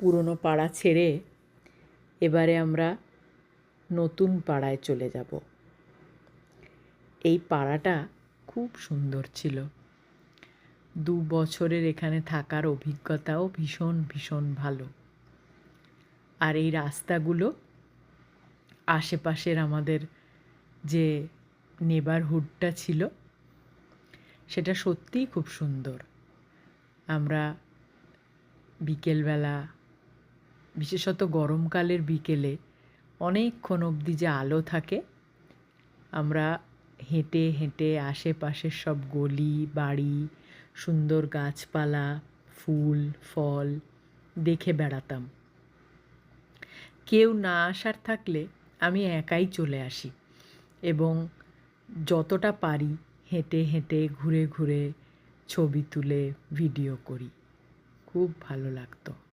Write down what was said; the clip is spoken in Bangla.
পুরনো পাড়া ছেড়ে এবারে আমরা নতুন পাড়ায় চলে যাব। এই পাড়াটা খুব সুন্দর ছিল। 2 বছরের এখানে থাকার অভিজ্ঞতাও ভীষণ ভীষণ ভালো। আর এই রাস্তাগুলো আশেপাশের আমাদের যে নেবারহুডটা ছিল সেটা সত্যিই খুব সুন্দর। আমরা বিকেলবেলা, বিশেষত গরমকালের বিকেলে অনেকক্ষণ অবধি যে আলো থাকে, আমরা হেঁটে হেঁটে আশেপাশের সব গলি বাড়ি, সুন্দর গাছপালা, ফুল ফল দেখে বেড়াতাম। কেউ না আসার থাকলে আমি একাই চলে আসি এবং যতটা পারি হেঁটে হেঁটে ঘুরে ঘুরে ছবি তুলে ভিডিও করি। খুব ভালো লাগতো।